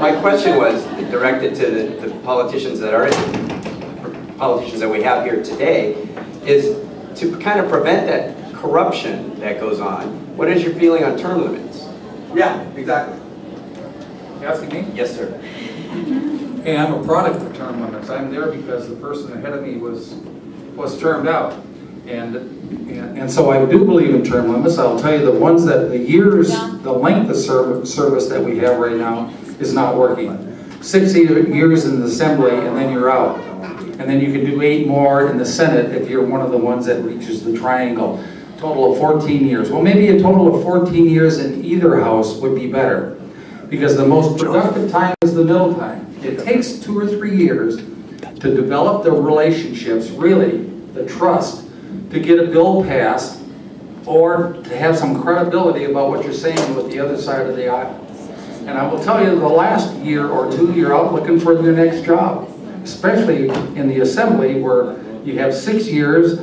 My question was directed to the politicians that are politicians that we have here today, is to kind of prevent that corruption that goes on. What is your feeling on term limits? Yeah, exactly. You asking me? Yes, sir. Hey, I'm a product of term limits. I'm there because the person ahead of me was termed out. And so I do believe in term limits. I'll tell you the ones that the length of service that we have right now is not working. 6 years in the assembly and then you're out. And then you can do 8 more in the Senate if you're one of the ones that reaches the triangle. Total of 14 years. Well, maybe a total of 14 years in either house would be better. Because the most productive time is the middle time. It takes 2 or 3 years to develop the relationships, really, the trust, to get a bill passed or to have some credibility about what you're saying with the other side of the aisle. And I will tell you, the last year or 2, you're out looking for your next job, especially in the assembly where you have 6 years.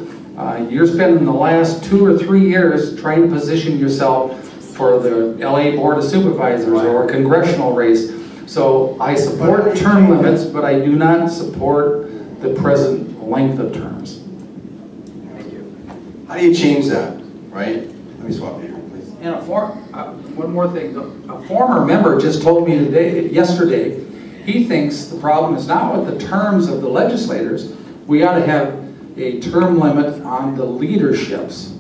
You're spending the last 2 or 3 years trying to position yourself for the LA Board of Supervisors or a congressional race. So I support term limits, but I do not support the present length of terms. Thank you. How do you change that, right? Let me swap here, please. And one more thing. A former member just told me yesterday, he thinks the problem is not with the terms of the legislators. We ought to have a term limit on the leaderships,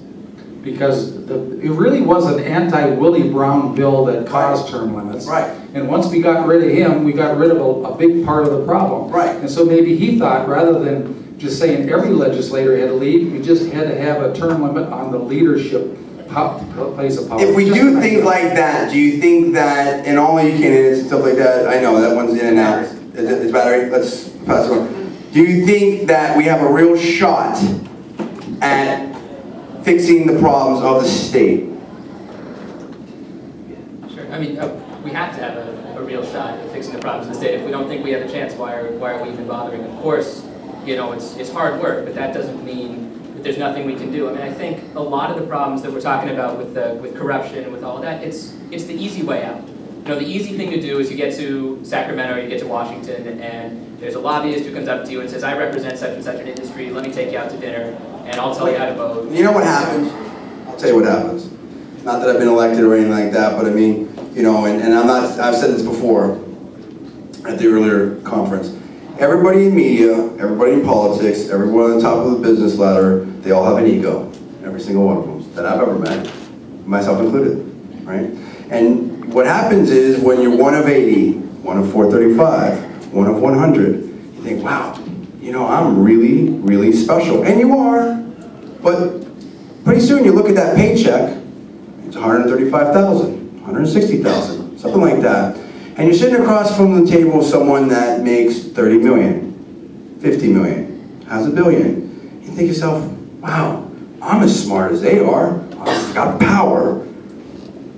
because it really was an anti-Willie Brown bill that caused term limits. Right. And once we got rid of him, we got rid of a big part of the problem. Right. And so maybe he thought, rather than just saying every legislator had to leave, you just had to have a term limit on the leadership place of power. If we do things like that, do you think that, and all you candidates and stuff like that, I know that one's in and out. It's battery. Let's pass it on. Do you think that we have a real shot at fixing the problems of the state? Sure. I mean, we have to have a real shot at fixing the problems of the state. If we don't think we have a chance, why are we even bothering? Of course, you know, it's hard work, but that doesn't mean that there's nothing we can do. I mean, I think a lot of the problems that we're talking about with corruption and with all of that, it's the easy way out. You know, the easy thing to do is you get to Sacramento or you get to Washington and there's a lobbyist who comes up to you and says, I represent such and such an industry, let me take you out to dinner and I'll tell you how to vote. You know what happens? I'll tell you what happens. Not that I've been elected or anything like that, but I mean, you know, and I've said this before at the earlier conference. Everybody in media, everybody in politics, everyone on the top of the business ladder, they all have an ego. Every single one of them that I've ever met, myself included, right? And what happens is when you're one of 80, one of 435, one of 100, you think, wow, you know, I'm really, really special. And you are, but pretty soon you look at that paycheck, it's $135,000, $160,000, something like that. And you're sitting across from the table with someone that makes $30 million, $50 million, has $1 billion. You think to yourself, wow, I'm as smart as they are. I've got power.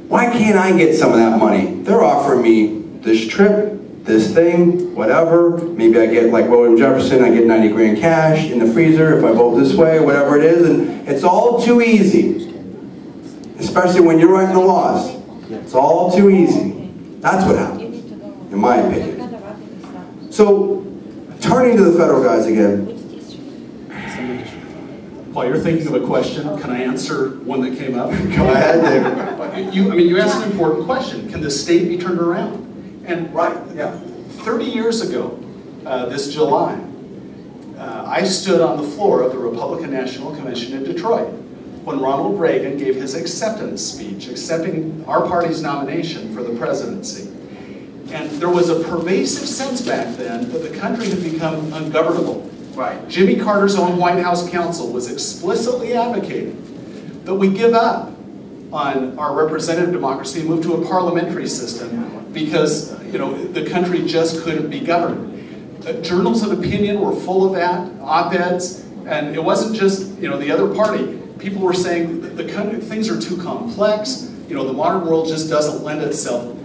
Why can't I get some of that money? They're offering me this trip, this thing, whatever. Maybe I get, like William Jefferson, I get 90 grand cash in the freezer if I vote this way, whatever it is. And it's all too easy, especially when you're writing the laws. It's all too easy. That's what happens, in my opinion. So, turning to the federal guys again. While you're thinking of a question, can I answer one that came up? Go ahead, David. You asked an important question. Can the state be turned around? And right, yeah. 30 years ago, this July, I stood on the floor of the Republican National Convention in Detroit when Ronald Reagan gave his acceptance speech, accepting our party's nomination for the presidency. And there was a pervasive sense back then that the country had become ungovernable. Right. Jimmy Carter's own White House counsel was explicitly advocating that we give up on our representative democracy and move to a parliamentary system because, you know, the country just couldn't be governed. Journals of opinion were full of that, op-eds, and it wasn't just, you know, the other party. People were saying that the country, things are too complex, you know, the modern world just doesn't lend itself.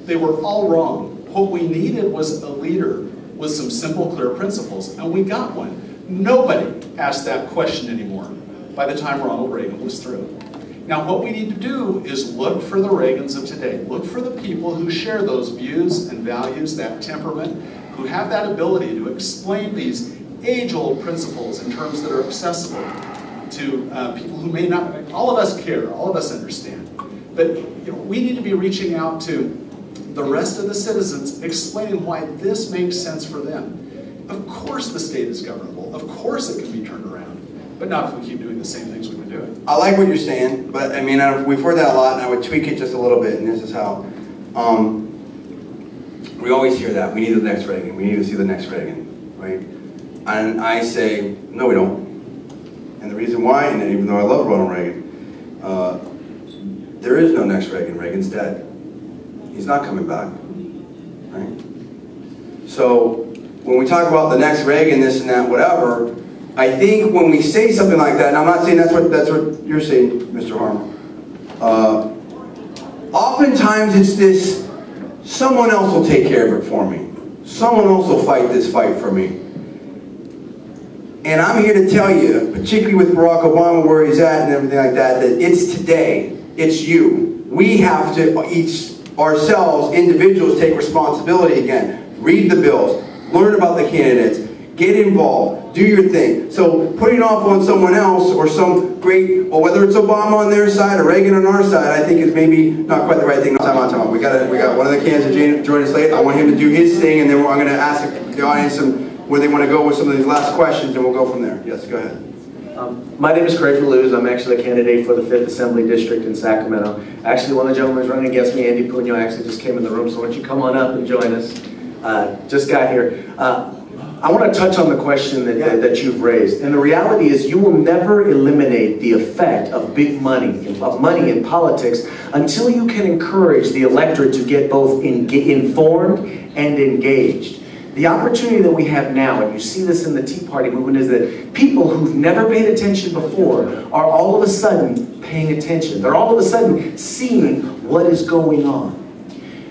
They were all wrong. What we needed was a leader with some simple, clear principles, and we got one. Nobody asked that question anymore by the time Ronald Reagan was through. Now what we need to do is look for the Reagans of today. Look for the people who share those views and values, that temperament, who have that ability to explain these age-old principles in terms that are accessible to people who may not. All of us care, all of us understand. But we need to be reaching out to the rest of the citizens, explaining why this makes sense for them. Of course the state is governable. Of course it can be turned around. But not if we keep doing the same things we've been doing. I like what you're saying, but I mean, we've heard that a lot, and I would tweak it just a little bit, and this is how. We always hear that. We need the next Reagan. We need to see the next Reagan, right? And I say, no, we don't. And the reason why, and even though I love Ronald Reagan, there is no next Reagan. Reagan's dead. He's not coming back, right? So when we talk about the next Reagan, this and that, whatever, I think when we say something like that, and I'm not saying that's what you're saying, Mr. Harmer. Oftentimes it's this, someone else will take care of it for me. Someone else will fight this fight for me. And I'm here to tell you, particularly with Barack Obama, where he's at and everything like that, that it's today, it's you. We have to each ourselves, individuals, take responsibility again. Read the bills, learn about the candidates, get involved, do your thing. So putting off on someone else or some great, or whether it's Obama on their side or Reagan on our side, I think is maybe not quite the right thing. No, time on. We got one of the candidates join us late. I want him to do his thing, and then I'm going to ask the audience where they want to go with some of these last questions, and we'll go from there. Yes, go ahead. My name is Craig DeLuz. I'm actually a candidate for the 5th Assembly District in Sacramento. Actually, one of the gentlemen who's running against me, Andy Puno, actually just came in the room, so why don't you come on up and join us. Just got here. I want to touch on the question that you've raised. And the reality is you will never eliminate the effect of big money, of money in politics, until you can encourage the electorate to get both informed and engaged. The opportunity that we have now, and you see this in the Tea Party movement, is that people who've never paid attention before are all of a sudden paying attention. They're all of a sudden seeing what is going on.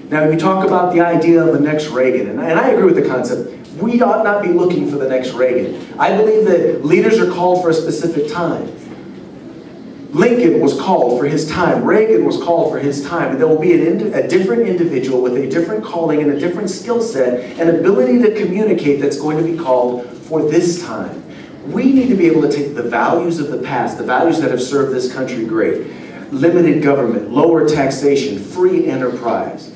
Now, when we talk about the idea of the next Reagan, and I agree with the concept, we ought not be looking for the next Reagan. I believe that leaders are called for a specific time. Lincoln was called for his time. Reagan was called for his time. And there will be a different individual with a different calling and a different skill set and ability to communicate that's going to be called for this time. We need to be able to take the values of the past, the values that have served this country great. Limited government, lower taxation, free enterprise.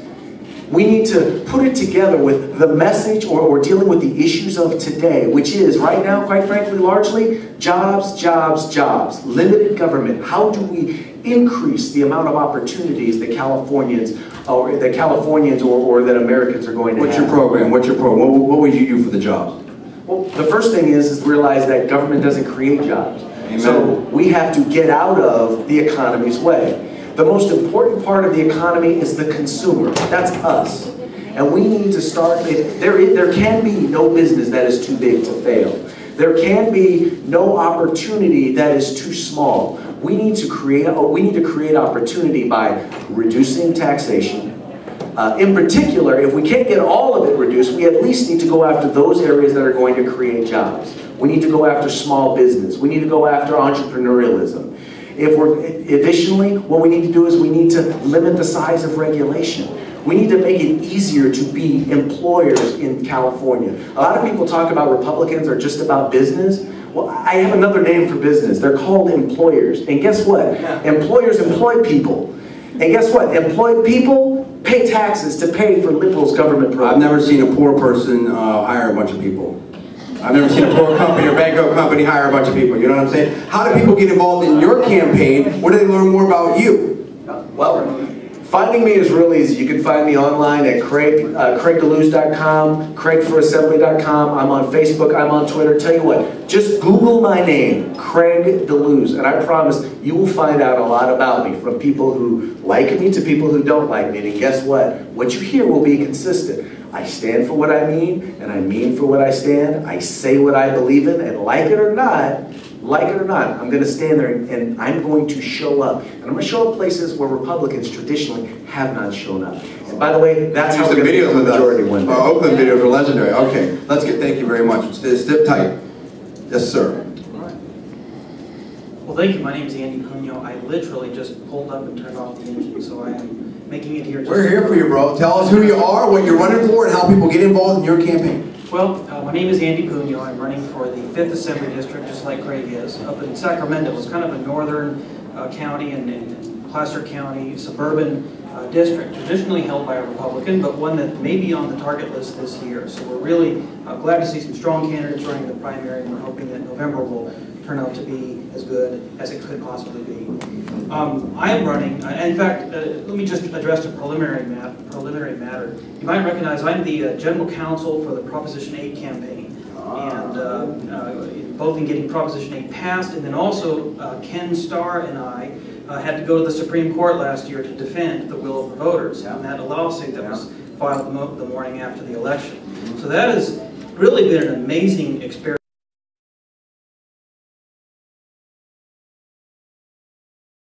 We need to put it together with the message or dealing with the issues of today, which is right now, quite frankly, largely jobs, jobs, jobs, limited government. How do we increase the amount of opportunities that Californians or that Americans are going to have? What's your program? What's your program? What would you do for the jobs? Well, the first thing is realize that government doesn't create jobs. Amen. So we have to get out of the economy's way. The most important part of the economy is the consumer. That's us. And we need to start, there can be no business that is too big to fail. There can be no opportunity that is too small. We need to create opportunity by reducing taxation. In particular, if we can't get all of it reduced, we at least need to go after those areas that are going to create jobs. We need to go after small business. We need to go after entrepreneurialism. Additionally, what we need to do is we need to limit the size of regulation. We need to make it easier to be employers in California. A lot of people talk about Republicans are just about business. Well, I have another name for business. They're called employers. And guess what? Employers employ people. And guess what? Employed people pay taxes to pay for liberals' government programs. I've never seen a poor person hire a bunch of people. I've never seen a poor company or bankrupt company hire a bunch of people. You know what I'm saying? How do people get involved in your campaign? Where do they learn more about you? Well, finding me is real easy. You can find me online at craigdeluz.com, craigforassembly.com. I'm on Facebook, I'm on Twitter. Tell you what, just Google my name, Craig DeLuz, and I promise you will find out a lot about me, from people who like me to people who don't like me. And guess what? What you hear will be consistent. I stand for what I mean, and I mean for what I stand. I say what I believe in, and like it or not, I'm going to stand there and I'm going to show up. And I'm going to show up places where Republicans traditionally have not shown up. And by the way, that's how we're going to get the majority one day. Oakland videos are legendary. Okay, thank you very much. Step tight. Yes, sir. Well, thank you. My name is Andy Puno. I literally just pulled up and turned off the engine, so I am making it here. We're here for you, bro. Tell us who you are, what you're running for, and how people get involved in your campaign. Well, my name is Andy Puno. I'm running for the 5th Assembly District, just like Craig is, up in Sacramento. It's kind of a northern county and Placer County suburban district, traditionally held by a Republican, but one that may be on the target list this year. So we're really glad to see some strong candidates running the primary, and we're hoping that November will turn out to be as good as it could possibly be. I am running, in fact, let me just address a preliminary matter. You might recognize I'm the general counsel for the Proposition 8 campaign, and both in getting Proposition 8 passed, and then also Ken Starr and I had to go to the Supreme Court last year to defend the will of the voters on that lawsuit that was filed the morning after the election. So that has really been an amazing experience.